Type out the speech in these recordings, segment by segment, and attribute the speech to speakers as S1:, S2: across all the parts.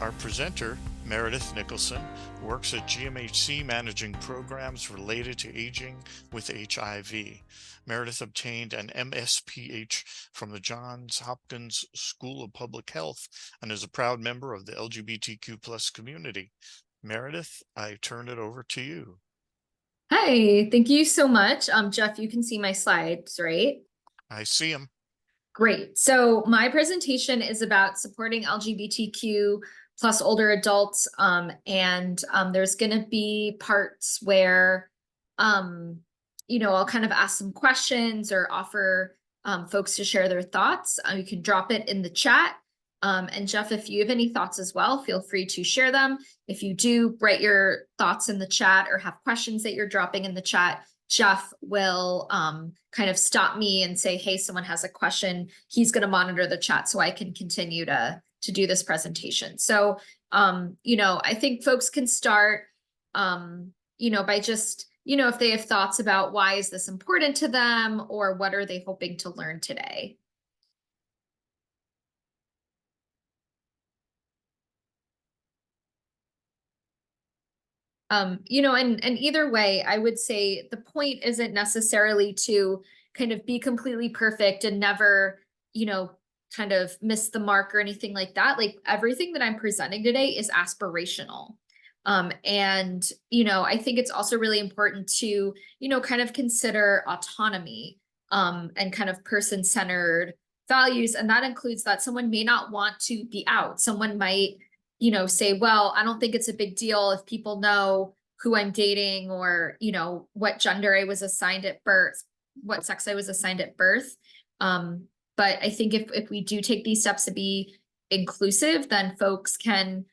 S1: Our presenter, Meredith Nicholson, works at GMHC managing programs related to aging with HIV. Meredith obtained an MSPH from the Johns Hopkins School of Public Health and is a proud member of the LGBTQ plus community. Meredith, I turn it over to you.
S2: Hi, thank you so much. Jeff, you can see my slides, right?
S1: I see him.
S2: Great. So my presentation is about supporting LGBTQ plus older adults. There's going to be parts where, I'll kind of ask some questions or offer folks to share their thoughts. You can drop it in the chat. And Jeff, if you have any thoughts as well, feel free to share them. If you do, write your thoughts in the chat or have questions that you're dropping in the chat, Jeff will kind of stop me and say, hey, someone has a question. He's going to monitor the chat so I can continue to do this presentation. So, I think folks can start, by just, if they have thoughts about why is this important to them or what are they hoping to learn today. And either way, I would say the point isn't necessarily to kind of be completely perfect and never, kind of miss the mark or anything like that. Like everything that I'm presenting today is aspirational. I think it's also really important to, kind of consider autonomy, and kind of person-centered values. And that includes that someone may not want to be out. Someone might say, well, I don't think it's a big deal if people know who I'm dating or, what gender I was assigned at birth, what sex I was assigned at birth. But I think if we do take these steps to be inclusive, then folks can,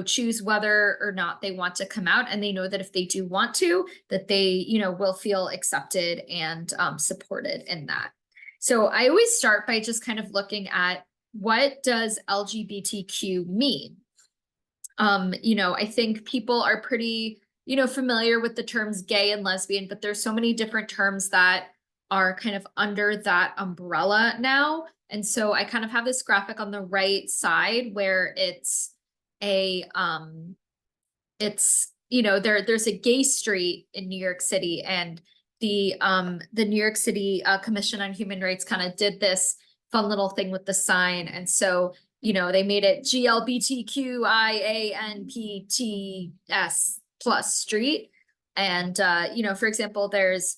S2: choose whether or not they want to come out. And they know that if they do want to, that they, will feel accepted and supported in that. So I always start by just kind of looking at what does LGBTQ mean? I think people are pretty, familiar with the terms gay and lesbian, but there's so many different terms that are kind of under that umbrella now. And so I kind of have this graphic on the right side where it's there's a gay street in New York City, and the New York City Commission on Human Rights kind of did this fun little thing with the sign. And so they made it GLBTQIANPTS plus street. And, for example, there's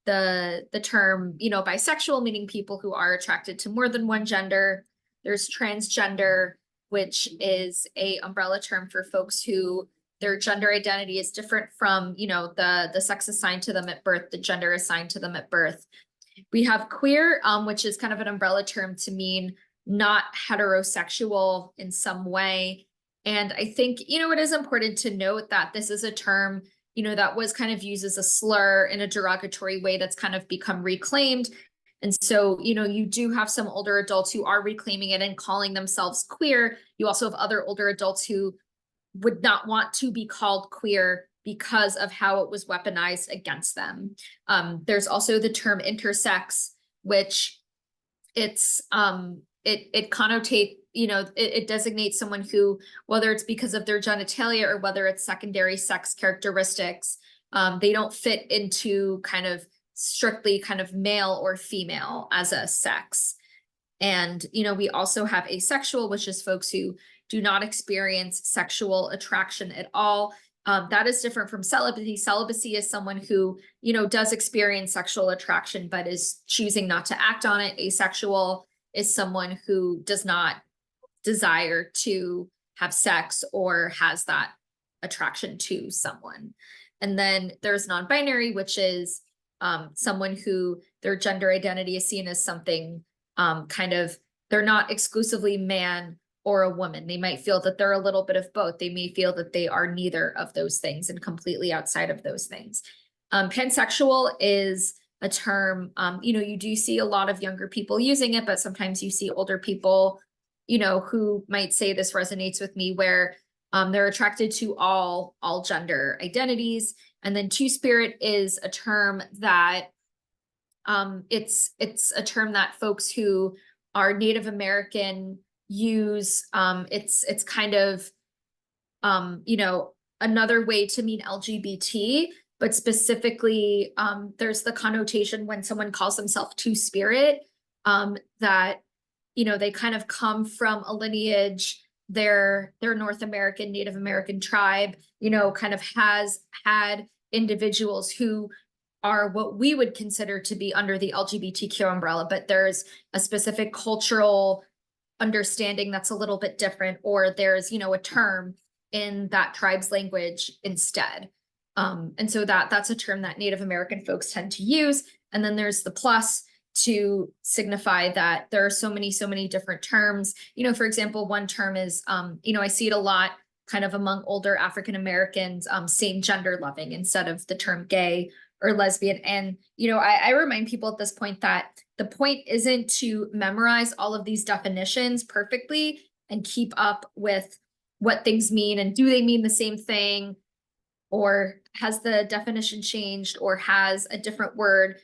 S2: the term, bisexual, meaning people who are attracted to more than one gender. There's transgender, which is a umbrella term for folks who their gender identity is different from, the sex assigned to them at birth, the gender assigned to them at birth. We have queer, which is kind of an umbrella term to mean not heterosexual in some way. And I think, it is important to note that this is a term, that was kind of used as a slur in a derogatory way that's kind of become reclaimed. And so, you do have some older adults who are reclaiming it and calling themselves queer. You also have other older adults who would not want to be called queer because of how it was weaponized against them. There's also the term intersex, which it's it connotate, it designates someone who, whether it's because of their genitalia or whether it's secondary sex characteristics, they don't fit into kind of strictly kind of male or female as a sex. And, we also have asexual, which is folks who do not experience sexual attraction at all. That is different from celibacy. Celibacy is someone who, does experience sexual attraction, but is choosing not to act on it. Asexual is someone who does not desire to have sex or has that attraction to someone. And then there's non-binary, which is someone who their gender identity is seen as something they're not exclusively man or a woman. They might feel that they're a little bit of both. They may feel that they are neither of those things and completely outside of those things. Pansexual is a term, you do see a lot of younger people using it, but sometimes you see older people, who might say this resonates with me, where they're attracted to all gender identities. And then two-spirit is a term that it's a term that folks who are Native American use. It's kind of you know, another way to mean LGBT, but specifically, there's the connotation when someone calls themselves two-spirit, that, you know, they kind of come from a lineage, their North American, Native American tribe, you know, kind of has had individuals who are what we would consider to be under the LGBTQ umbrella, but there's a specific cultural understanding that's a little bit different, or there's, you know, a term in that tribe's language instead. And so that's a term that Native American folks tend to use. And then there's the plus to signify that there are so many different terms. You know, for example, one term is, you know, I see it a lot kind of among older African Americans, same gender loving instead of the term gay or lesbian. And, you know, I remind people at this point that the point isn't to memorize all of these definitions perfectly and keep up with what things mean and do they mean the same thing, or has the definition changed, or has a different word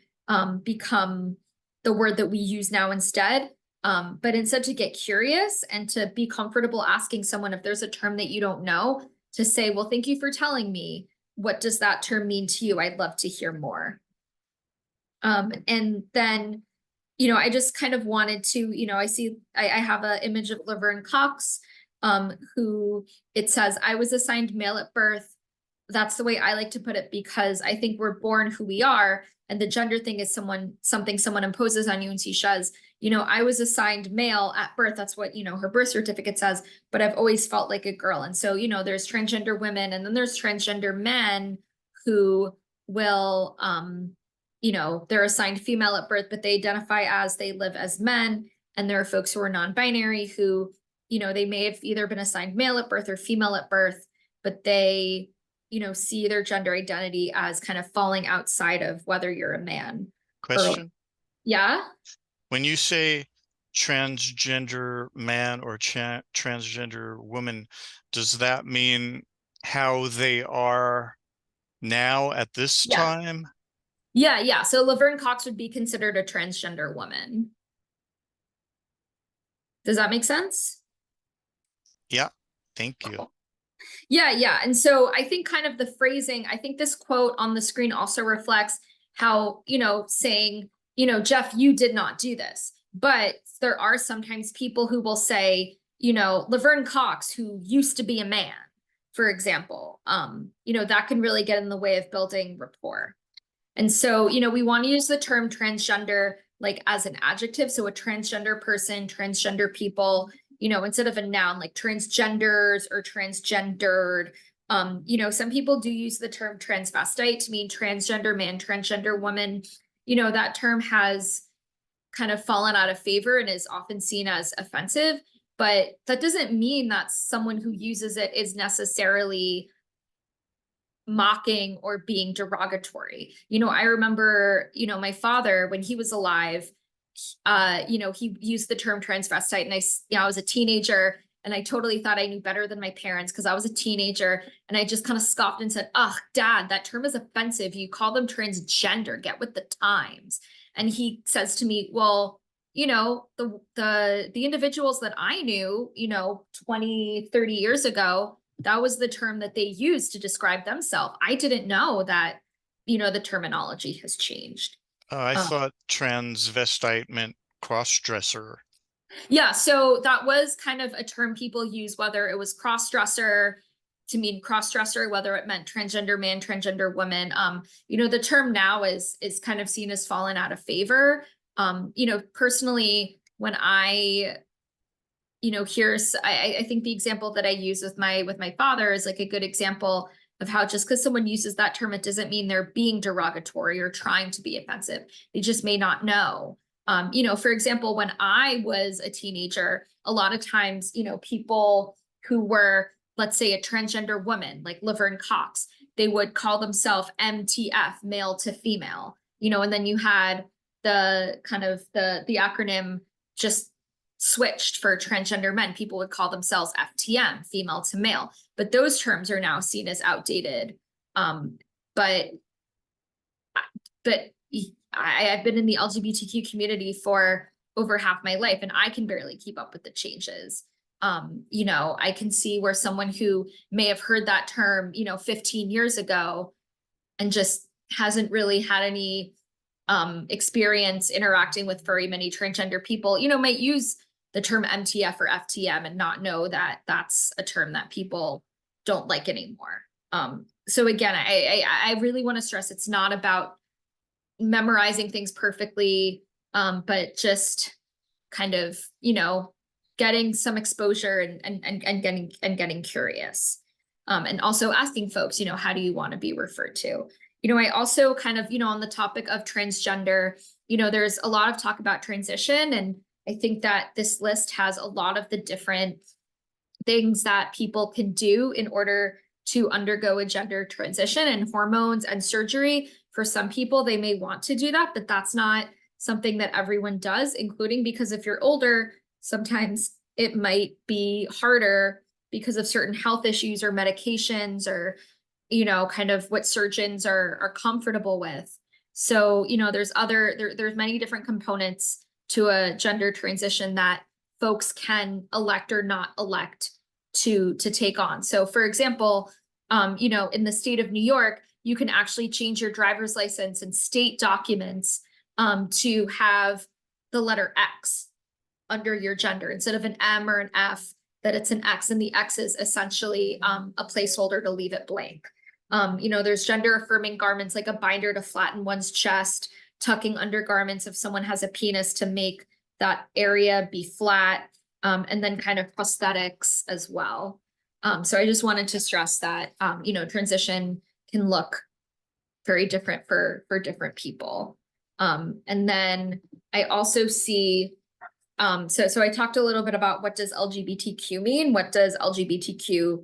S2: become the word that we use now instead. But instead to get curious and to be comfortable asking someone if there's a term that you don't know, to say, well, thank you for telling me. What does that term mean to you? I'd love to hear more. And then, you know, I just kind of wanted to, you know, I have an image of Laverne Cox, who it says, I was assigned male at birth. That's the way I like to put it, because I think we're born who we are. And the gender thing is something someone imposes on you. And she says, you know, I was assigned male at birth. That's what, you know, her birth certificate says, but I've always felt like a girl. And so, you know, there's transgender women, and then there's transgender men who will, you know, they're assigned female at birth, but they identify as, they live as men. And there are folks who are non-binary who, you know, they may have either been assigned male at birth or female at birth, but they, you know, see their gender identity as kind of falling outside of whether you're a man or,
S1: Question.
S2: yeah.
S1: When you say transgender man or transgender woman, does that mean how they are now at this
S2: Yeah.
S1: time?
S2: Yeah. So Laverne Cox would be considered a transgender woman. Does that make sense?
S1: Yeah, thank you.
S2: Yeah. And so I think kind of the phrasing, I think this quote on the screen also reflects how, you know, saying, you know, Jeff, you did not do this. But there are sometimes people who will say, you know, Laverne Cox, who used to be a man, for example, you know, that can really get in the way of building rapport. And so, you know, we want to use the term transgender like as an adjective. So a transgender person, transgender people, you know, instead of a noun like transgenders or transgendered. You know, some people do use the term transvestite to mean transgender man, transgender woman. You know, that term has kind of fallen out of favor and is often seen as offensive, but that doesn't mean that someone who uses it is necessarily mocking or being derogatory. You know, I remember, you know, my father, when he was alive, you know, he used the term transvestite, and you know, I was a teenager and I totally thought I knew better than my parents because I was a teenager, and I just kind of scoffed and said, "Ugh, Dad, that term is offensive. You call them transgender. Get with the times." And he says to me, "Well, you know, the individuals that I knew, you know, 20, 30 years ago, that was the term that they used to describe themselves. I didn't know that, you know, the terminology has changed."
S1: I thought transvestite meant cross-dresser.
S2: Yeah, so that was kind of a term people use, whether it was cross-dresser to mean cross-dresser, whether it meant transgender man, transgender woman. You know, the term now is kind of seen as fallen out of favor. You know, personally, when I, you know, I think the example that I use with my father is like a good example of how just because someone uses that term, it doesn't mean they're being derogatory or trying to be offensive. They just may not know. You know, for example, when I was a teenager, a lot of times, you know, people who were, let's say, a transgender woman, like Laverne Cox, they would call themselves MTF, male to female, you know, and then you had the kind of the acronym just switched for transgender men. People would call themselves FTM, female to male, but those terms are now seen as outdated. But I've been in the LGBTQ community for over half my life, and I can barely keep up with the changes. You know, I can see where someone who may have heard that term, you know, 15 years ago and just hasn't really had any experience interacting with very many transgender people, you know, might use the term MTF or FTM and not know that that's a term that people don't like anymore. So again, I really want to stress it's not about memorizing things perfectly, but just kind of, you know, getting some exposure and getting curious. And also asking folks, you know, how do you want to be referred to? You know, I also kind of, you know, on the topic of transgender, you know, there's a lot of talk about transition. And I think that this list has a lot of the different things that people can do in order to undergo a gender transition, and hormones and surgery. For some people, they may want to do that, but that's not something that everyone does, including because if you're older, sometimes it might be harder because of certain health issues or medications or, you know, kind of what surgeons are comfortable with. So, you know, there's many different components to a gender transition that folks can elect or not elect to take on. So for example, you know, in the state of New York, you can actually change your driver's license and state documents to have the letter X under your gender instead of an M or an F, that it's an X, and the X is essentially a placeholder to leave it blank. You know, there's gender affirming garments like a binder to flatten one's chest, tucking undergarments if someone has a penis to make that area be flat, and then kind of prosthetics as well. So I just wanted to stress that, you know, transition can look very different for different people. And then I also see, so I talked a little bit about what does LGBTQ mean? What does LGBTQ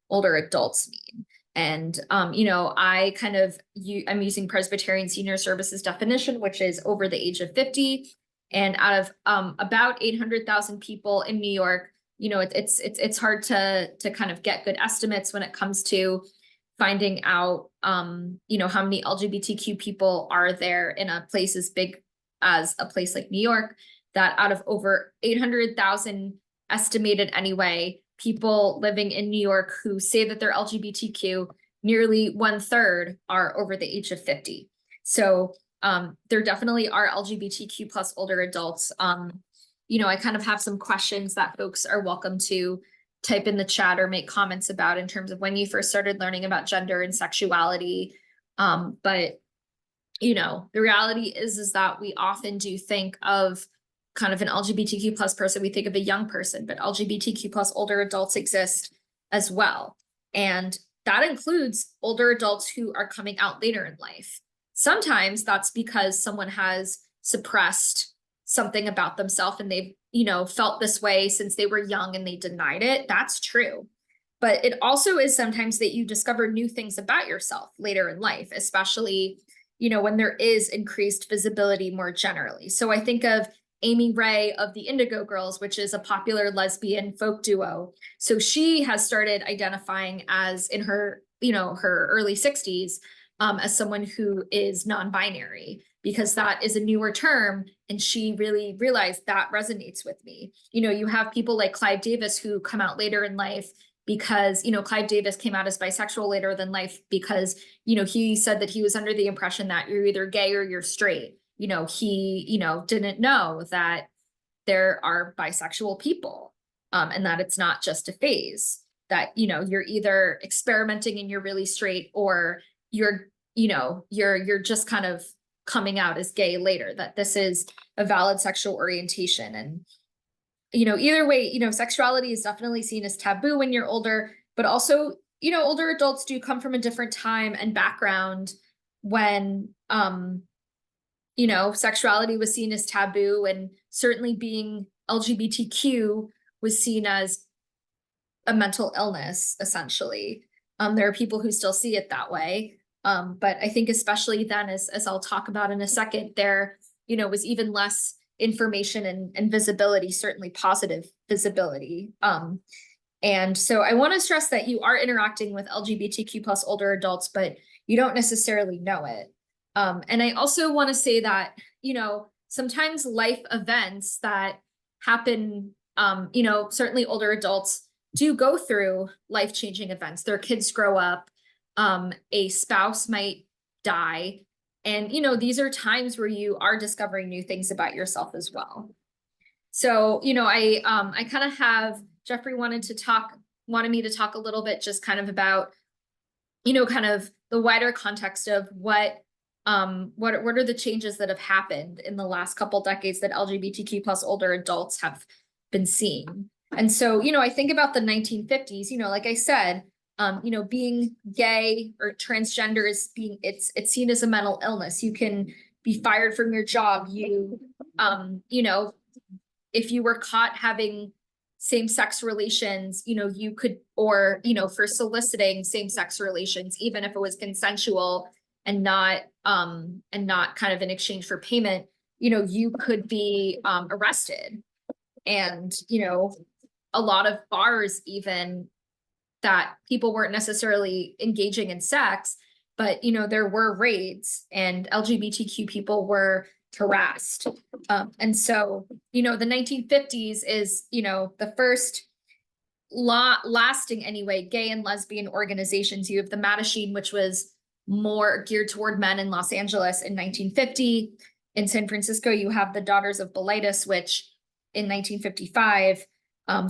S2: older adults mean? And, you know, I kind of, I'm using Presbyterian Senior Services definition, which is over the age of 50. And out of about 800,000 people in New York, you know, it's hard to kind of get good estimates when it comes to finding out, you know, how many LGBTQ people are there in a place as big as a place like New York. That out of over 800,000 estimated anyway, people living in New York who say that they're LGBTQ, nearly 1/3 are over the age of 50. So there definitely are LGBTQ plus older adults. You know, I kind of have some questions that folks are welcome to type in the chat or make comments about in terms of when you first started learning about gender and sexuality. But, you know, the reality is that we often do think of kind of an LGBTQ plus person, we think of a young person, but LGBTQ plus older adults exist as well. And that includes older adults who are coming out later in life. Sometimes that's because someone has suppressed something about themselves and they've, you know, felt this way since they were young and they denied it. That's true. But it also is sometimes that you discover new things about yourself later in life, especially, you know, when there is increased visibility more generally. So I think of Amy Ray of the Indigo Girls, which is a popular lesbian folk duo. So she has started identifying as, in her, you know, her early 60s, as someone who is non-binary, because that is a newer term. And she really realized that resonates with me. You know, you have people like Clive Davis who come out later in life because, you know, Clive Davis came out as bisexual later than life because, you know, he said that he was under the impression that you're either gay or you're straight. You know, he, you know, didn't know that there are bisexual people, and that it's not just a phase, that, you know, you're either experimenting and you're really straight, or you're, you know, you're just kind of coming out as gay later, that this is a valid sexual orientation. And, you know, either way, you know, sexuality is definitely seen as taboo when you're older, but also, you know, older adults do come from a different time and background when, you know, sexuality was seen as taboo, and certainly being LGBTQ was seen as a mental illness, essentially. There are people who still see it that way. But I think especially then, as I'll talk about in a second, there, you know, was even less information and visibility, certainly positive visibility. And so I want to stress that you are interacting with LGBTQ plus older adults, but you don't necessarily know it. And I also want to say that, you know, sometimes life events that happen you know, certainly older adults do go through life-changing events. Their kids grow up, a spouse might die. And, you know, these are times where you are discovering new things about yourself as well. So, you know, I kind of have, Jeffrey wanted me to talk a little bit just kind of about, you know, kind of the wider context of what are the changes that have happened in the last couple decades that LGBTQ plus older adults have been seeing. And so, you know, I think about the 1950s, you know, like I said, you know, being gay or transgender is it's seen as a mental illness. You can be fired from your job. You know, if you were caught having same-sex relations, you know, you could, or, you know, for soliciting same-sex relations, even if it was consensual and not kind of in exchange for payment, you know, you could be arrested. And, you know, a lot of bars even that people weren't necessarily engaging in sex, but, you know, there were raids and LGBTQ people were harassed. And so, you know, the 1950s is, you know, the first lasting anyway, gay and lesbian organizations. You have the Mattachine, which was more geared toward men in Los Angeles in 1950. In San Francisco, you have the Daughters of Bilitis, which in 1955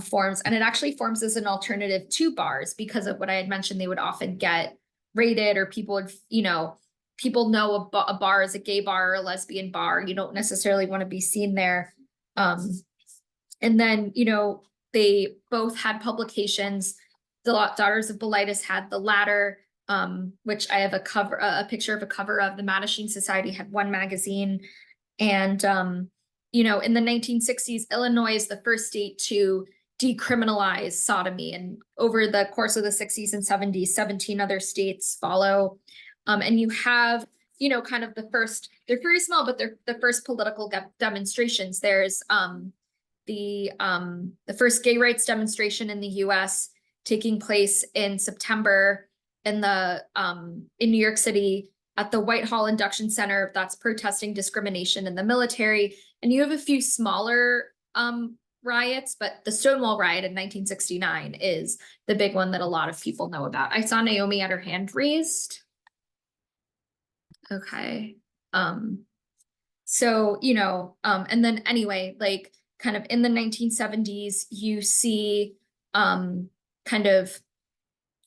S2: forms, and it actually forms as an alternative to bars because of what I had mentioned. They would often get raided, or people would, you know, people know a bar is a gay bar or a lesbian bar. You don't necessarily want to be seen there. And then, you know, they both had publications. The Daughters of Bilitis had the Ladder, which I have a picture of a cover of. The Mattachine Society had one magazine. And, you know, in the 1960s, Illinois is the first state to decriminalize sodomy. And over the course of the 60s and 70s, 17 other states follow. And you have, you know, kind of the first, they're very small, but they're the first political demonstrations. There's the first gay rights demonstration in the US taking place in September in New York City at the Whitehall Induction Center. That's protesting discrimination in the military. And you have a few smaller riots, but the Stonewall riot in 1969 is the big one that a lot of people know about. I saw Naomi had her hand raised. Okay. So, you know, and then anyway, like kind of in the 1970s, you see kind of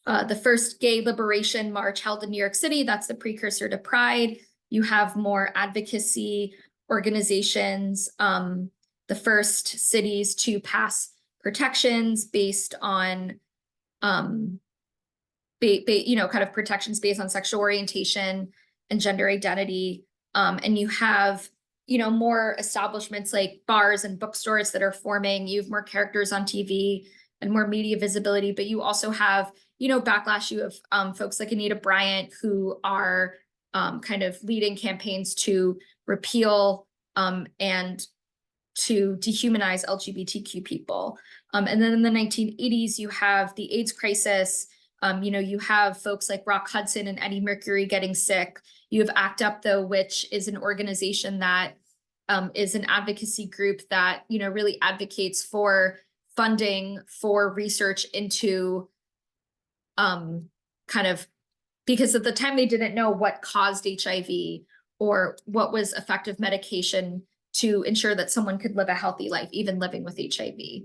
S2: the first gay liberation march held in New York City. That's the precursor to Pride. You have more advocacy organizations, the first cities to pass protections based on, you know, kind of protections based on sexual orientation and gender identity. And you have, you know, more establishments like bars and bookstores that are forming. You have more characters on TV and more media visibility, but you also have, you know, backlash. You have folks like Anita Bryant who are kind of leading campaigns to repeal and to dehumanize LGBTQ people. And then in the 1980s, you have the AIDS crisis. You know, you have folks like Rock Hudson and Eddie Mercury getting sick. You have ACT UP, though, which is an organization that is an advocacy group that, you know, really advocates for funding for research into kind of, because at the time they didn't know what caused HIV or what was effective medication to ensure that someone could live a healthy life, even living with HIV.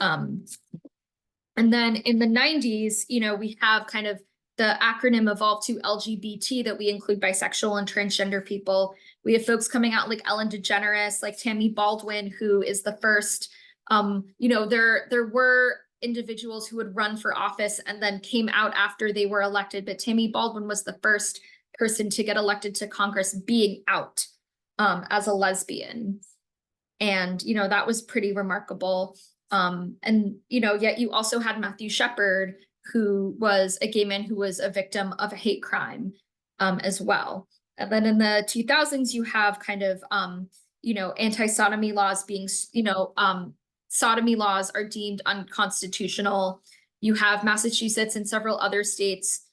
S2: And then in the 90s, you know, we have kind of the acronym evolved to LGBT that we include bisexual and transgender people. We have folks coming out like Ellen DeGeneres, like Tammy Baldwin, who is the first, you know, there were individuals who would run for office and then came out after they were elected, but Tammy Baldwin was the first person to get elected to Congress being out as a lesbian. And, you know, that was pretty remarkable. And, you know, yet you also had Matthew Shepard, who was a gay man who was a victim of a hate crime as well. And then in the 2000s, you have kind of, you know, anti-sodomy laws being, you know, sodomy laws are deemed unconstitutional. You have Massachusetts and several other states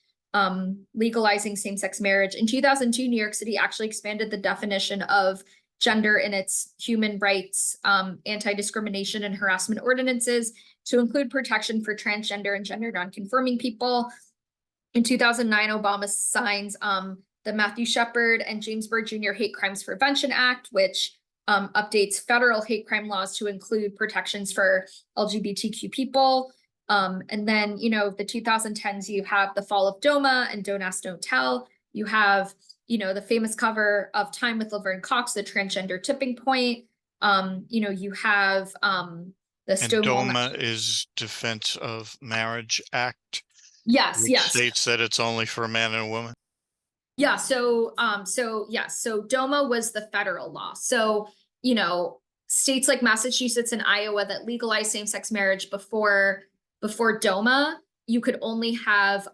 S2: legalizing same-sex marriage. In 2002, New York City actually expanded the definition of gender in its human rights, anti-discrimination and harassment ordinances to include protection for transgender and gender nonconforming people. In 2009, Obama signs the Matthew Shepard and James Byrd Jr. Hate Crimes Prevention Act, which updates federal hate crime laws to include protections for LGBTQ people. And then, you know, the 2010s, you have the fall of DOMA and Don't Ask, Don't Tell. You have, you know, the famous cover of Time with Laverne Cox, the transgender tipping point. You know, you have the Stonewall.
S1: And DOMA is Defense of Marriage Act,
S2: Yes,
S1: which
S2: yes.
S1: states that it's only for a man and a woman.
S2: Yeah, so DOMA was the federal law. So, you know, states like Massachusetts and Iowa that legalized same-sex marriage before DOMA, you could only have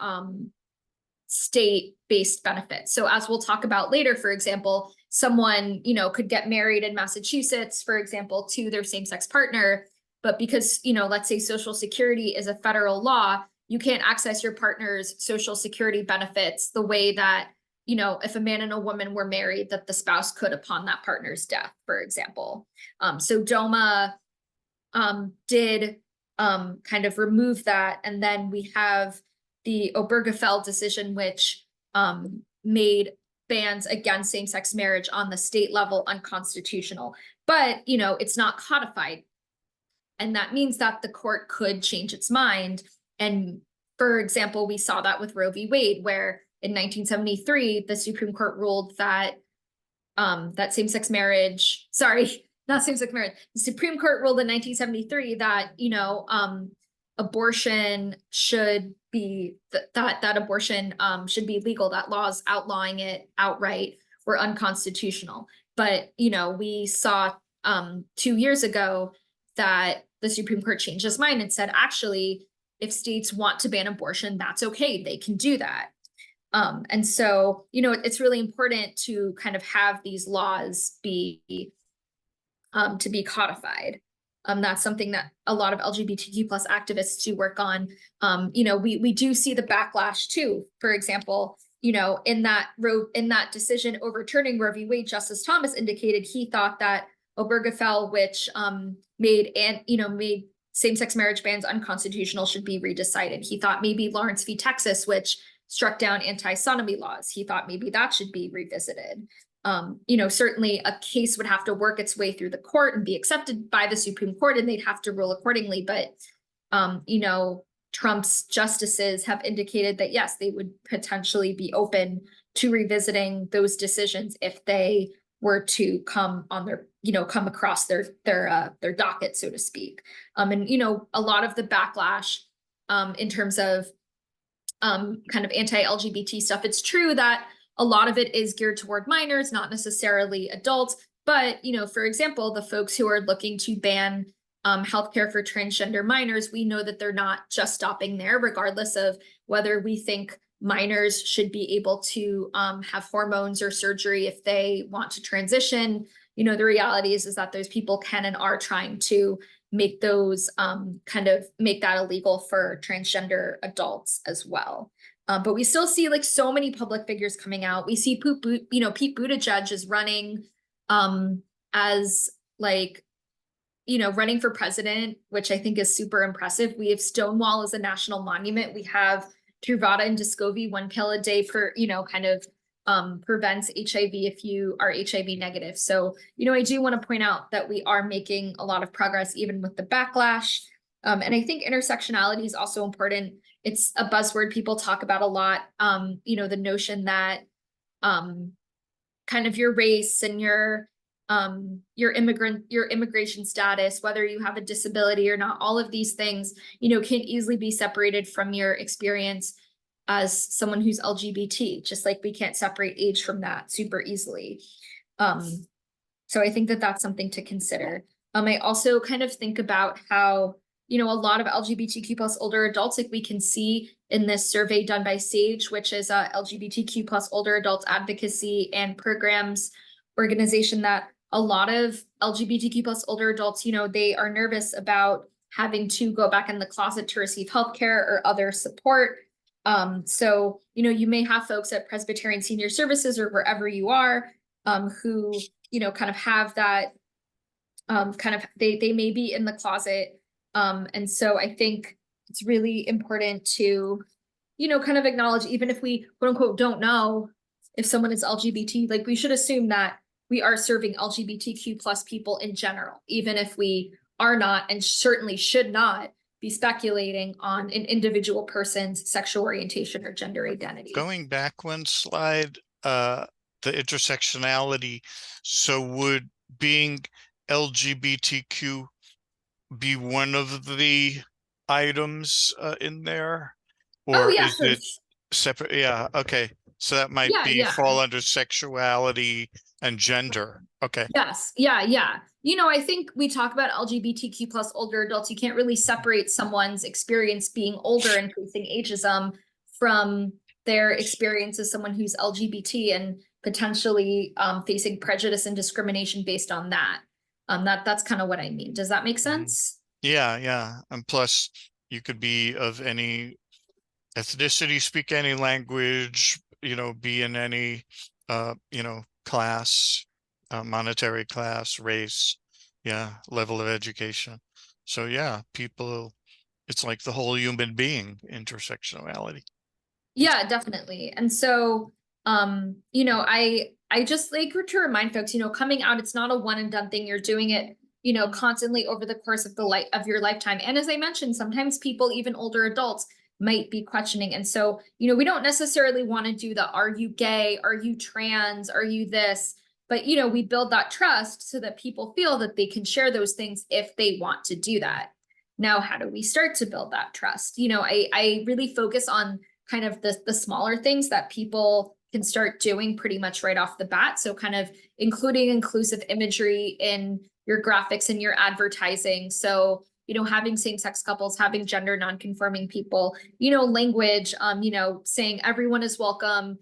S2: state-based benefits. So as we'll talk about later, for example, someone, you know, could get married in Massachusetts, for example, to their same-sex partner, but because, you know, let's say Social Security is a federal law, you can't access your partner's Social Security benefits the way that, you know, if a man and a woman were married, that the spouse could upon that partner's death, for example. So DOMA did kind of remove that. And then we have the Obergefell decision, which made bans against same-sex marriage on the state level unconstitutional. But, you know, it's not codified. And that means that the court could change its mind. And for example, we saw that with Roe v. Wade, where in 1973, the Supreme Court ruled that that same-sex marriage, not same-sex marriage, the Supreme Court ruled in 1973 that, you know, abortion should be, that abortion should be legal, that laws outlawing it outright were unconstitutional. But, you know, we saw 2 years ago that the Supreme Court changed its mind and said, actually, if states want to ban abortion, that's okay, they can do that. And so, you know, it's really important to kind of have these laws be to be codified. That's something that a lot of LGBTQ plus activists do work on. You know, we do see the backlash too. For example, you know, in that decision overturning Roe v. Wade, Justice Thomas indicated he thought that Obergefell, which made same-sex marriage bans unconstitutional, should be redecided. He thought maybe Lawrence v. Texas, which struck down anti-sodomy laws, he thought maybe that should be revisited. You know, certainly a case would have to work its way through the court and be accepted by the Supreme Court, and they'd have to rule accordingly. But, you know, Trump's justices have indicated that, yes, they would potentially be open to revisiting those decisions if they were to come on their, you know, come across their docket, so to speak. And, you know, a lot of the backlash in terms of kind of anti-LGBT stuff, it's true that a lot of it is geared toward minors, not necessarily adults. But, you know, for example, the folks who are looking to ban healthcare for transgender minors, we know that they're not just stopping there, regardless of whether we think minors should be able to have hormones or surgery if they want to transition. You know, the reality is that those people can and are trying to make those make that illegal for transgender adults as well. But we still see like so many public figures coming out. We see Pete Buttigieg is running as like, you know, running for president, which I think is super impressive. We have Stonewall as a national monument. We have Truvada and Descovy, 1 pill a day for, you know, kind of prevents HIV if you are HIV negative. So, you know, I do want to point out that we are making a lot of progress even with the backlash. And I think intersectionality is also important. It's a buzzword people talk about a lot. You know, the notion that kind of your race and your immigration status, whether you have a disability or not, all of these things, you know, can easily be separated from your experience as someone who's LGBT, just like we can't separate age from that super easily. So I think that that's something to consider. I also kind of think about how, you know, a lot of LGBTQ plus older adults, like we can see in this survey done by SAGE, which is a LGBTQ plus older adults advocacy and programs organization, that a lot of LGBTQ plus older adults, you know, they are nervous about having to go back in the closet to receive healthcare or other support. So, you know, you may have folks at Presbyterian Senior Services or wherever you are who kind of have that, kind of, they may be in the closet. And so I think it's really important to, kind of acknowledge, even if we quote unquote don't know if someone is LGBT, like we should assume that we are serving LGBTQ plus people in general, even if we are not, and certainly should not be speculating on an individual person's sexual orientation or gender identity.
S1: Going back one slide, the intersectionality. So would being LGBTQ be one of the items in there?
S2: Oh
S1: Or
S2: yeah,
S1: is
S2: sure.
S1: it separate? Yeah, okay. So that might
S2: Yeah,
S1: be
S2: yeah.
S1: fall under sexuality and gender. Okay.
S2: Yes. Yeah. Yeah. I think we talk about LGBTQ plus older adults. You can't really separate someone's experience being older and facing ageism from their experience as someone who's LGBT and potentially facing prejudice and discrimination based on that. That's kind of what I mean. Does that make sense?
S1: Yeah, yeah. And plus, you could be of any ethnicity, speak any language, be in any, class, monetary class, race, yeah, level of education. So yeah, people, it's like the whole human being, intersectionality.
S2: Yeah, definitely. And so, I just like to remind folks, coming out, it's not a one and done thing. You're doing it, constantly over the course of the life of your lifetime. And as I mentioned, sometimes people, even older adults, might be questioning. And so, we don't necessarily want to do the are you gay? Are you trans? Are you this? But we build that trust so that people feel that they can share those things if they want to do that. Now, how do we start to build that trust? I really focus on kind of the smaller things that people can start doing pretty much right off the bat. So kind of including inclusive imagery in your graphics and your advertising. So, having same-sex couples, having gender non-conforming people, language, saying everyone is welcome,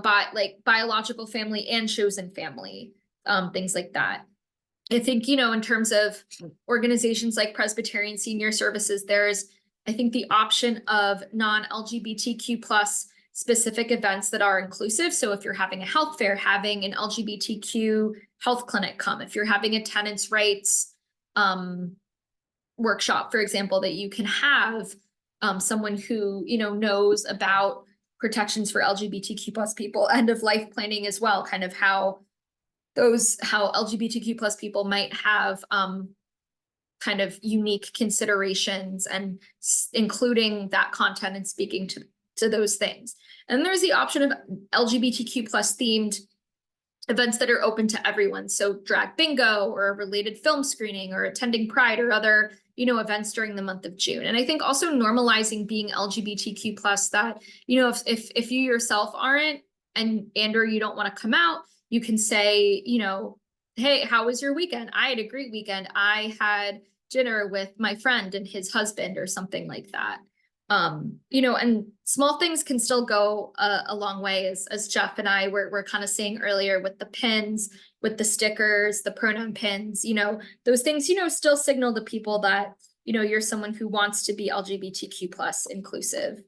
S2: by like biological family and chosen family, things like that. I think, in terms of organizations like Presbyterian Senior Services, there's, I think, the option of non-LGBTQ plus specific events that are inclusive. So if you're having a health fair, having an LGBTQ health clinic come, if you're having a tenants' rights workshop, for example, that you can have someone who, knows about protections for LGBTQ plus people, end of life planning as well, kind of how LGBTQ plus people might have kind of unique considerations and including that content and speaking to those things. And there's the option of LGBTQ plus themed events that are open to everyone. So drag bingo or a related film screening or attending Pride or other, events during the month of June. And I think also normalizing being LGBTQ plus, that, if you yourself aren't or you don't want to come out, you can say, hey, how was your weekend? I had a great weekend. I had dinner with my friend and his husband or something like that. And small things can still go a long way, as Jeff and I were kind of saying earlier, with the pins, with the stickers, the pronoun pins, those things, still signal to people that, you're someone who wants to be LGBTQ plus inclusive.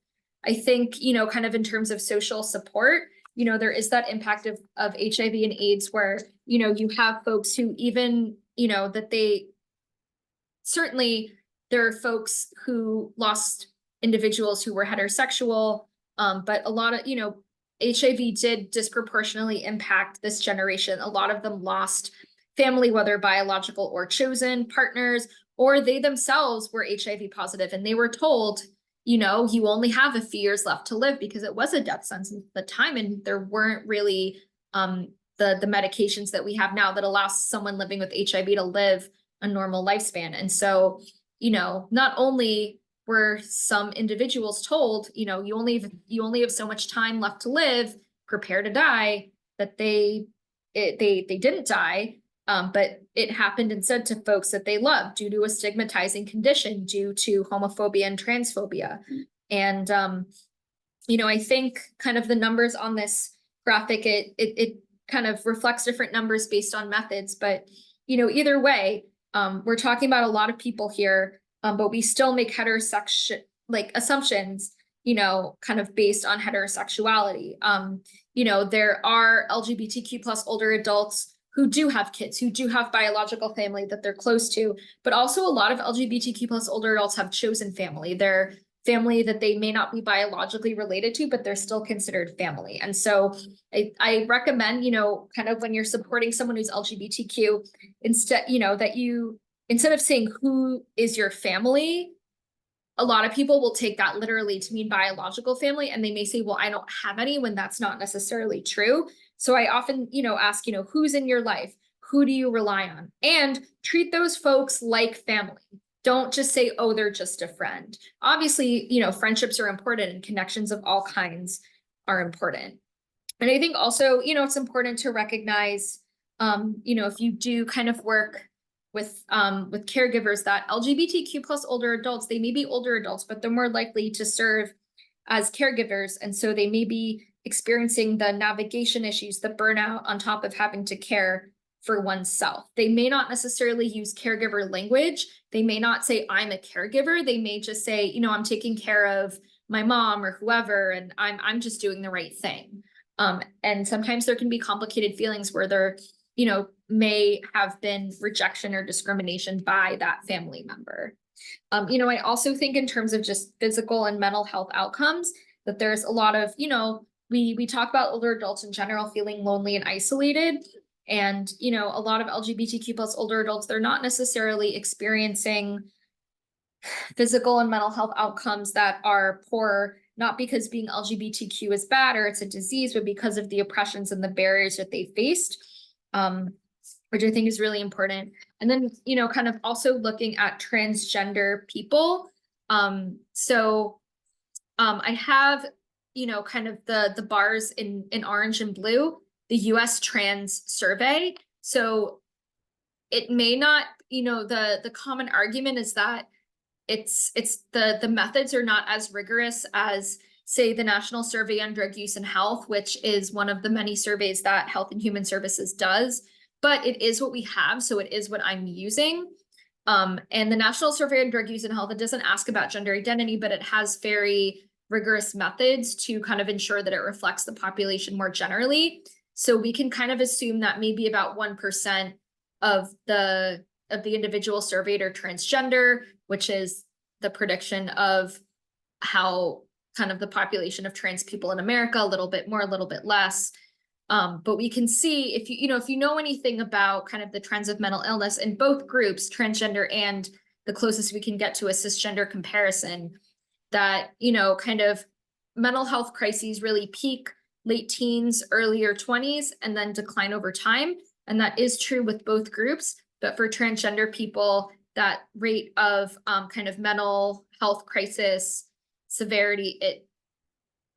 S2: I think, kind of in terms of social support, there is that impact of HIV and AIDS where, you have folks who even, that they certainly, there are folks who lost individuals who were heterosexual, but a lot of, HIV did disproportionately impact this generation. A lot of them lost family, whether biological or chosen partners, or they themselves were HIV positive and they were told, you only have a few years left to live because it was a death sentence at the time. And there weren't really the medications that we have now that allow someone living with HIV to live a normal lifespan. And so, not only were some individuals told, you only have so much time left to live, prepare to die, that they didn't die. But it happened instead to folks that they loved due to a stigmatizing condition, due to homophobia and transphobia. And, I think kind of the numbers on this graphic, it kind of reflects different numbers based on methods, but, either way, we're talking about a lot of people here, but we still make heterosexual assumptions, kind of based on heterosexuality. There are LGBTQ plus older adults who do have kids, who do have biological family that they're close to, but also a lot of LGBTQ plus older adults have chosen family. They're family that they may not be biologically related to, but they're still considered family. And so I recommend, kind of when you're supporting someone who's LGBTQ, instead of saying who is your family, a lot of people will take that literally to mean biological family, and they may say, well, I don't have any, when that's not necessarily true. So I often, ask, who's in your life? Who do you rely on? And treat those folks like family. Don't just say, oh, they're just a friend. Obviously, friendships are important and connections of all kinds are important. And I think also, it's important to recognize, if you do kind of work with caregivers, that LGBTQ plus older adults, they may be older adults, but they're more likely to serve as caregivers. And so they may be experiencing the navigation issues, the burnout, on top of having to care for oneself. They may not necessarily use caregiver language. They may not say, I'm a caregiver. They may just say, I'm taking care of my mom or whoever, and I'm just doing the right thing. And sometimes there can be complicated feelings where there, may have been rejection or discrimination by that family member. I also think in terms of just physical and mental health outcomes, that there's a lot of, we talk about older adults in general feeling lonely and isolated. And, a lot of LGBTQ plus older adults, they're not necessarily experiencing physical and mental health outcomes that are poor, not because being LGBTQ is bad or it's a disease, but because of the oppressions and the barriers that they faced, which I think is really important. And then, kind of also looking at transgender people. I have, kind of the bars in orange and blue, the US Trans Survey. So it may not, the common argument is that it's the methods are not as rigorous as, say, the National Survey on Drug Use and Health, which is one of the many surveys that Health and Human Services does, but it is what we have. So it is what I'm using. And the National Survey on Drug Use and Health, it doesn't ask about gender identity, but it has very rigorous methods to kind of ensure that it reflects the population more generally. So we can kind of assume that maybe about 1% of the individual surveyed are transgender, which is the prediction of how kind of the population of trans people in America, a little bit more, a little bit less. But we can see if you know anything about kind of the trends of mental illness in both groups, transgender and the closest we can get to a cisgender comparison, that, kind of mental health crises really peak late teens, earlier 20s, and then decline over time. And that is true with both groups. But for transgender people, that rate of kind of mental health crisis severity, it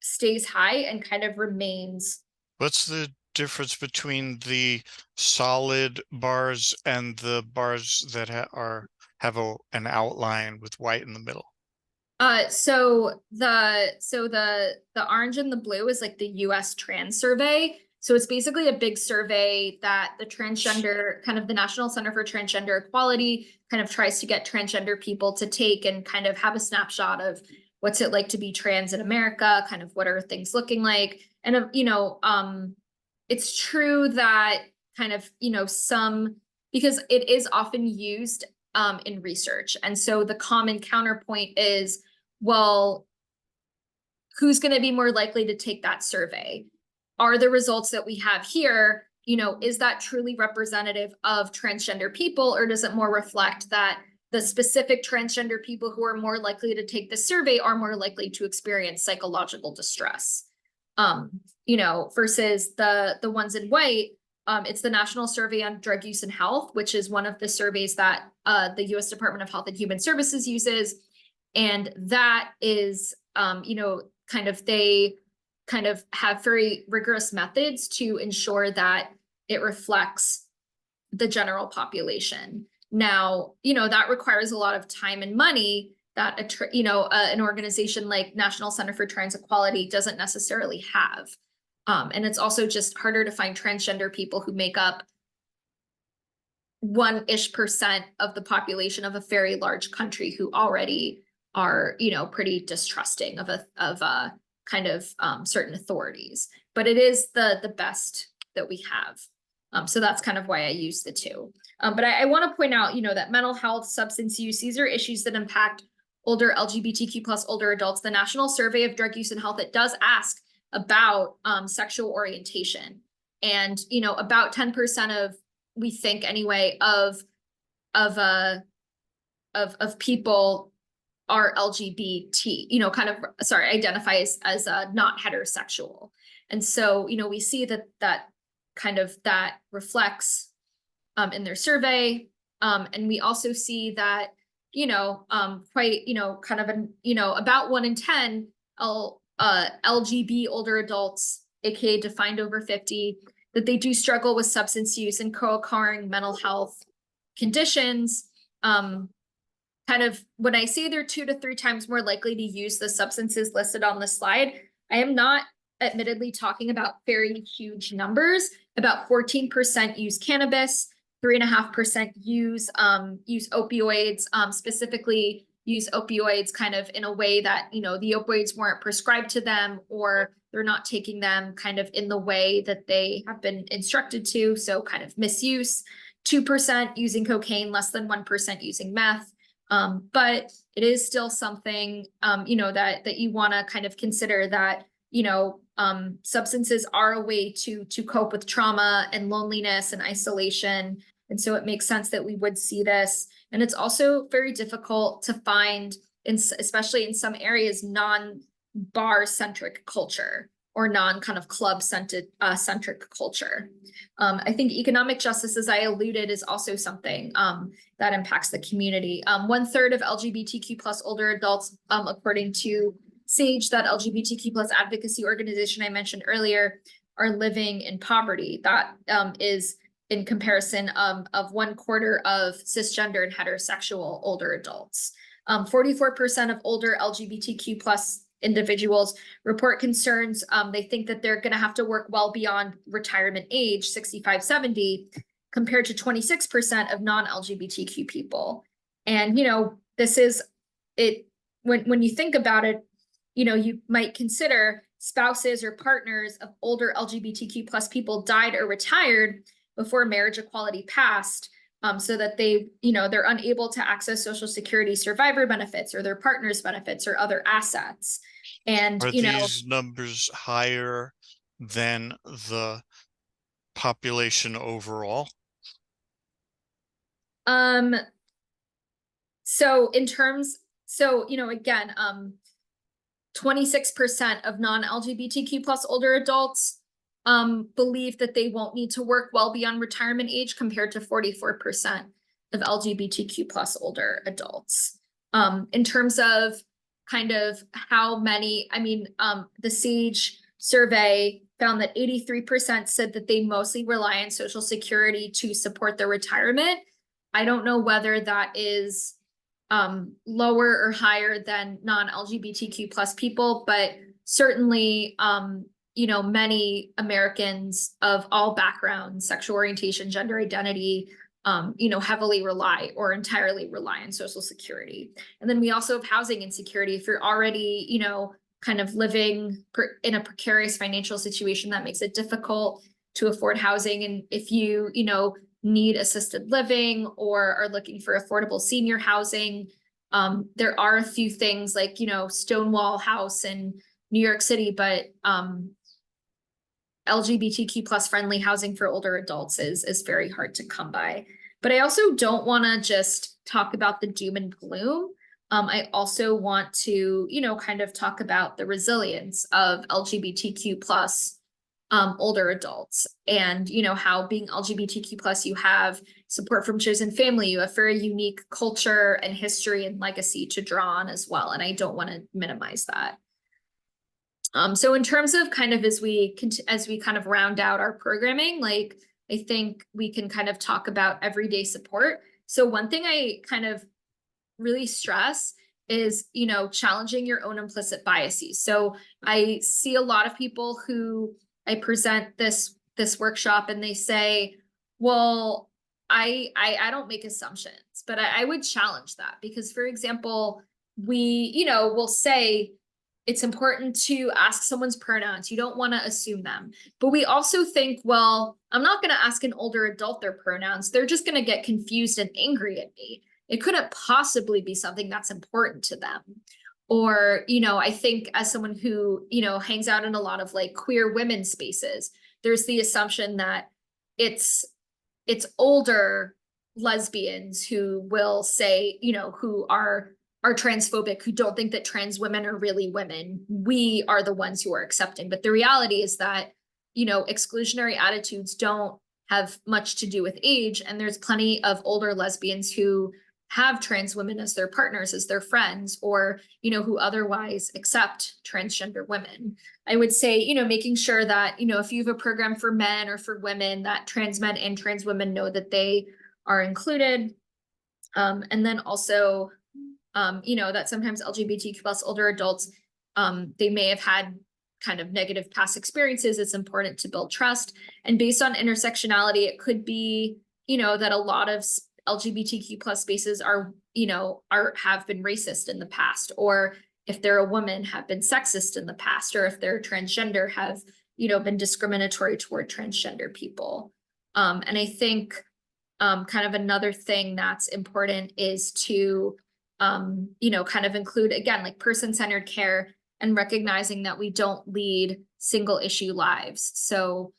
S2: stays high and kind of remains.
S1: What's the difference between the solid bars and the bars that have an outline with white in the middle?
S2: So the orange and the blue is like the US Trans Survey. So it's basically a big survey that the transgender, kind of the National Center for Transgender Equality, kind of tries to get transgender people to take and kind of have a snapshot of what's it like to be trans in America, kind of what are things looking like. And, it's true that kind of, because it is often used in research. And so the common counterpoint is, well, who's going to be more likely to take that survey? Are the results that we have here, is that truly representative of transgender people, or does it more reflect that the specific transgender people who are more likely to take the survey are more likely to experience psychological distress? Versus the ones in white, it's the National Survey on Drug Use and Health, which is one of the surveys that the US Department of Health and Human Services uses. And that is, they kind of have very rigorous methods to ensure that it reflects the general population. Now, that requires a lot of time and money that, an organization like National Center for Trans Equality doesn't necessarily have. And it's also just harder to find transgender people who make up 1% of the population of a very large country who already are, pretty distrusting of kind of certain authorities. But it is the best that we have. So that's kind of why I use the two. But I want to point out, that mental health, substance use, these are issues that impact older LGBTQ plus older adults. The National Survey of Drug Use and Health, it does ask about sexual orientation. And, about 10% of, we think anyway, of people are LGBT, identify as not heterosexual. And so, we see that reflects in their survey. And we also see that, about 1 in 10 LGB older adults, aka defined over 50, that they do struggle with substance use and co-occurring mental health conditions. When I say they're 2 to 3 times more likely to use the substances listed on the slide, I am not admittedly talking about very huge numbers. About 14% use cannabis, 3.5% use opioids, specifically use opioids kind of in a way that, the opioids weren't prescribed to them, or they're not taking them kind of in the way that they have been instructed to. So kind of misuse, 2% using cocaine, less than 1% using meth. But it is still something, that you want to kind of consider that, substances are a way to cope with trauma and loneliness and isolation. And so it makes sense that we would see this. And it's also very difficult to find, especially in some areas, non-bar centric culture or non kind of club centric culture. I think economic justice, as I alluded, is also something that impacts the community. 1/3 of LGBTQ plus older adults, according to SAGE, that LGBTQ plus advocacy organization I mentioned earlier, are living in poverty. That is in comparison of 1/4 of cisgender and heterosexual older adults. 44% of older LGBTQ plus individuals report concerns. They think that they're going to have to work well beyond retirement age, 65, 70, compared to 26% of non-LGBTQ people. And, this is it. When you think about it, you might consider spouses or partners of older LGBTQ plus people died or retired before marriage equality passed, so that they're unable to access Social Security survivor benefits or their partner's benefits or other assets. And,
S1: Are these numbers higher than the population overall?
S2: So again, 26% of non-LGBTQ plus older adults believe that they won't need to work well beyond retirement age, compared to 44% of LGBTQ plus older adults. In terms of kind of how many, the SAGE survey found that 83% said that they mostly rely on Social Security to support their retirement. I don't know whether that is lower or higher than non-LGBTQ plus people, but certainly, many Americans of all backgrounds, sexual orientation, gender identity, heavily rely or entirely rely on Social Security. And then we also have housing insecurity. If you're already, kind of living in a precarious financial situation, that makes it difficult to afford housing. And if you, need assisted living or are looking for affordable senior housing, there are a few things like, Stonewall House in New York City, but LGBTQ plus friendly housing for older adults is very hard to come by. But I also don't want to just talk about the doom and gloom. I also want to, kind of talk about the resilience of LGBTQ plus older adults, and how being LGBTQ plus, you have support from chosen family, you have very unique culture and history and legacy to draw on as well, and I don't want to minimize that. So in terms of kind of as we kind of round out our programming, like I think we can kind of talk about everyday support. So one thing I kind of really stress is, challenging your own implicit biases. So I see a lot of people who I present this workshop and they say, well, I don't make assumptions, but I would challenge that, because for example, we, will say, it's important to ask someone's pronouns. You don't want to assume them. But we also think, well, I'm not going to ask an older adult their pronouns. They're just going to get confused and angry at me. It couldn't possibly be something that's important to them. Or, I think as someone who, hangs out in a lot of like queer women spaces, there's the assumption that it's older lesbians who will say, who are transphobic, who don't think that trans women are really women. We are the ones who are accepting. But the reality is that, exclusionary attitudes don't have much to do with age. And there's plenty of older lesbians who have trans women as their partners, as their friends, or, who otherwise accept transgender women. I would say, making sure that, if you have a program for men or for women, that trans men and trans women know that they are included. And then also, that sometimes LGBTQ plus older adults, they may have had kind of negative past experiences. It's important to build trust. And based on intersectionality, it could be, that a lot of LGBTQ plus spaces are have been racist in the past, or if they're a woman, have been sexist in the past, or if they're transgender, have, been discriminatory toward transgender people. And I think kind of another thing that's important is to kind of include, again, like person-centered care and recognizing that we don't lead single issue lives. So,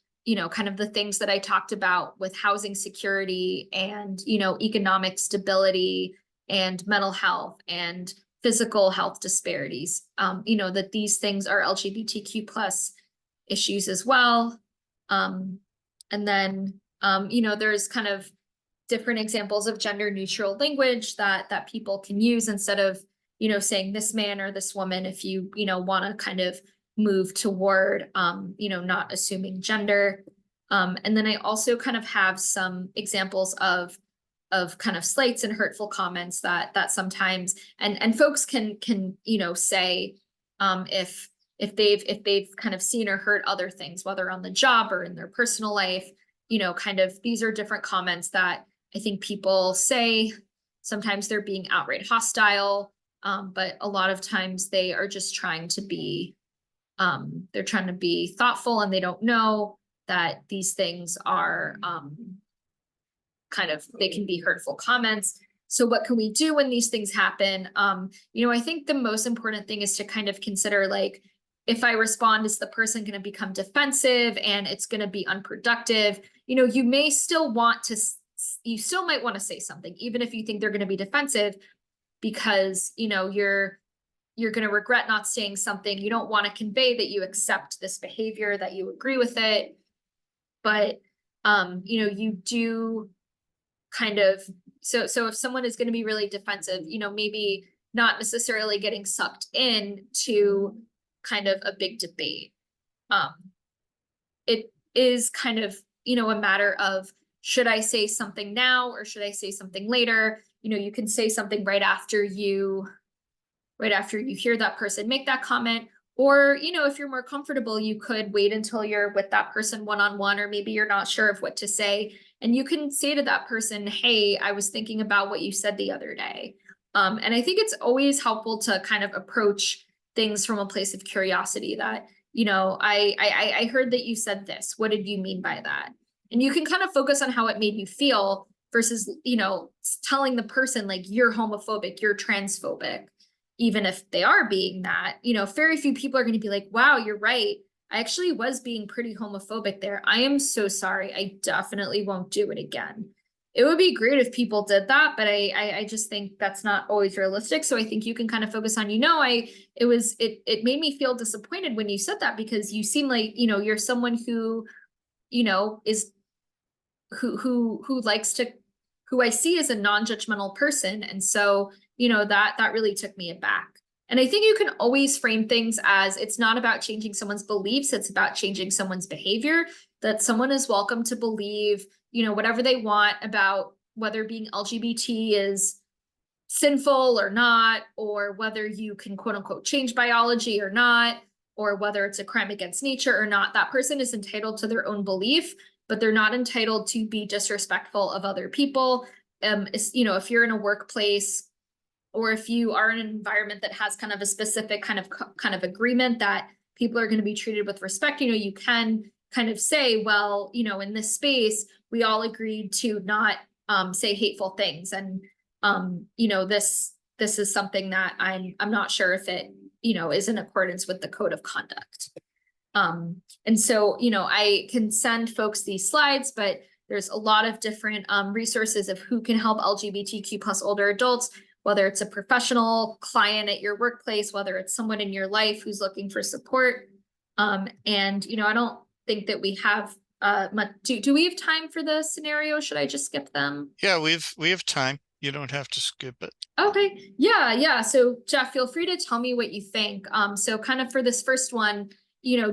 S2: kind of the things that I talked about with housing security and, economic stability and mental health and physical health disparities, that these things are LGBTQ plus issues as well. And then, there's kind of different examples of gender neutral language that people can use instead of, saying this man or this woman, if you, want to kind of move toward, not assuming gender. And then I also kind of have some examples of kind of slights and hurtful comments that sometimes, and folks can, say, if they've kind of seen or heard other things, whether on the job or in their personal life, kind of, these are different comments that I think people say. Sometimes they're being outright hostile, but a lot of times they are just trying to be, they're trying to be thoughtful, and they don't know that these things are kind of, they can be hurtful comments. So what can we do when these things happen? I think the most important thing is to kind of consider, like, if I respond, is the person going to become defensive and it's going to be unproductive? You may still want to, you still might want to say something, even if you think they're going to be defensive, because, you're going to regret not saying something. You don't want to convey that you accept this behavior, that you agree with it. But, you do kind of, so if someone is going to be really defensive, maybe not necessarily getting sucked in to kind of a big debate. It is kind of, a matter of, should I say something now or should I say something later? You can say something right after you hear that person make that comment. Or, if you're more comfortable, you could wait until you're with that person one-on-one, or maybe you're not sure of what to say. And you can say to that person, hey, I was thinking about what you said the other day. And I think it's always helpful to kind of approach things from a place of curiosity that, I heard that you said this. What did you mean by that? And you can kind of focus on how it made you feel versus, telling the person like, you're homophobic, you're transphobic. Even if they are being that, very few people are going to be like, wow, you're right. I actually was being pretty homophobic there. I am so sorry. I definitely won't do it again. It would be great if people did that, but I just think that's not always realistic. So I think you can kind of focus on, it made me feel disappointed when you said that, because you seem like, you're someone who, is who likes to, who I see as a non-judgmental person. And so, that really took me aback. And I think you can always frame things as, it's not about changing someone's beliefs, it's about changing someone's behavior, that someone is welcome to believe, whatever they want about whether being LGBT is sinful or not, or whether you can quote unquote change biology or not, or whether it's a crime against nature or not. That person is entitled to their own belief, but they're not entitled to be disrespectful of other people. If you're in a workplace, or if you are in an environment that has kind of a specific kind of agreement that people are going to be treated with respect, you can kind of say, well, in this space, we all agreed to not say hateful things. And, this is something that I'm not sure if it, is in accordance with the code of conduct. And so, I can send folks these slides, but there's a lot of different resources of who can help LGBTQ plus older adults, whether it's a professional client at your workplace, whether it's someone in your life who's looking for support. And, I don't think that we have much. Do we have time for the scenario? Should I just skip them?
S1: Yeah, we have time. You don't have to skip it.
S2: Okay. Yeah. So Jeff, feel free to tell me what you think. So kind of for this first one,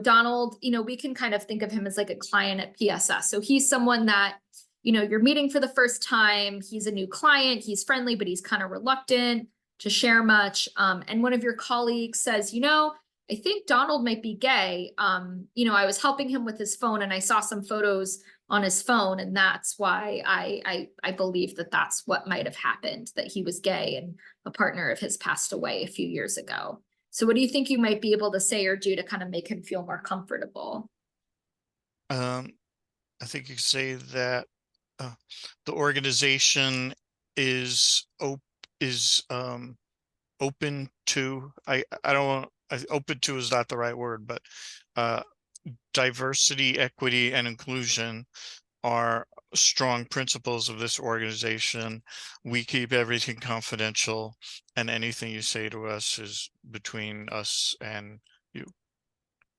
S2: Donald, we can kind of think of him as like a client at PSS. So he's someone that, you're meeting for the first time. He's a new client. He's friendly, but he's kind of reluctant to share much. And one of your colleagues says, I think Donald might be gay. I was helping him with his phone and I saw some photos on his phone. And that's why I believe that that's what might have happened, that he was gay and a partner of his passed away a few years ago. So what do you think you might be able to say or do to kind of make him feel more comfortable?
S1: I think you could say that the organization is open to, I don't want, open to is not the right word, but diversity, equity, and inclusion are strong principles of this organization. We keep everything confidential, and anything you say to us is between us and you.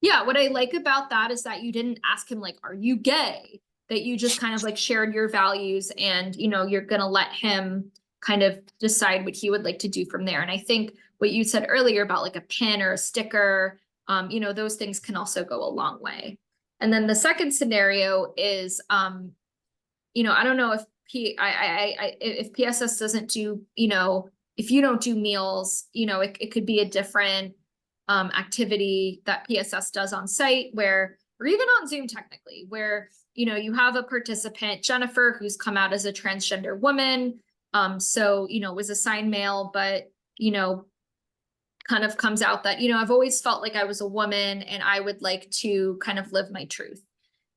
S2: Yeah, what I like about that is that you didn't ask him like, are you gay? That you just kind of like shared your values and, you're going to let him kind of decide what he would like to do from there. And I think what you said earlier about like a pin or a sticker, those things can also go a long way. And then the second scenario is, I don't know if if PSS doesn't do, if you don't do meals, it could be a different activity that PSS does on site where, or even on Zoom technically, where, you have a participant, Jennifer, who's come out as a transgender woman. So, was assigned male, but, kind of comes out that, I've always felt like I was a woman and I would like to kind of live my truth.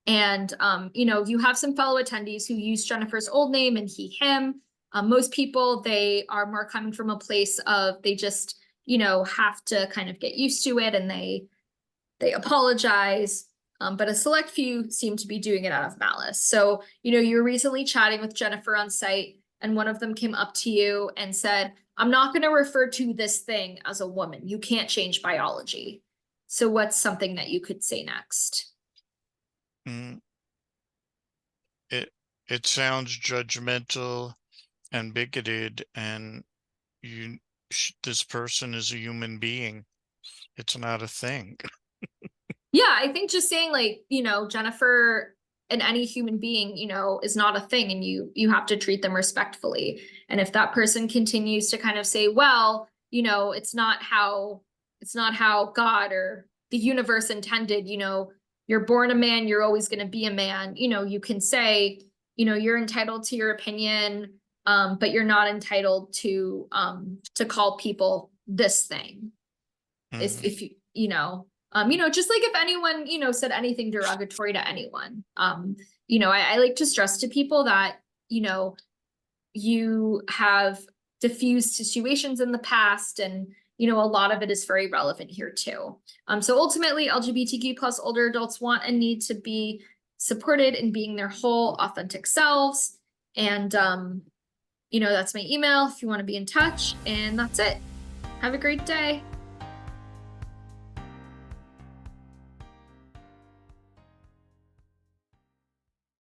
S2: And, you have some fellow attendees who use Jennifer's old name and he, him. Most people, they are more coming from a place of they just, have to kind of get used to it and they apologize. But a select few seem to be doing it out of malice. So, you were recently chatting with Jennifer on site and one of them came up to you and said, I'm not going to refer to this thing as a woman. You can't change biology. So what's something that you could say next?
S1: It sounds judgmental and bigoted, and this person is a human being. It's not a thing.
S2: Yeah, I think just saying like, Jennifer and any human being, is not a thing and you have to treat them respectfully. And if that person continues to kind of say, well, it's not how God or the universe intended, you're born a man, you're always going to be a man, you can say, you're entitled to your opinion, but you're not entitled to call people this thing. If you, just like if anyone, said anything derogatory to anyone, I like to stress to people that, you have diffused situations in the past and, a lot of it is very relevant here too. So ultimately LGBTQ plus older adults want and need to be supported in being their whole authentic selves. And, that's my email if you want to be in touch, and that's it. Have a great day.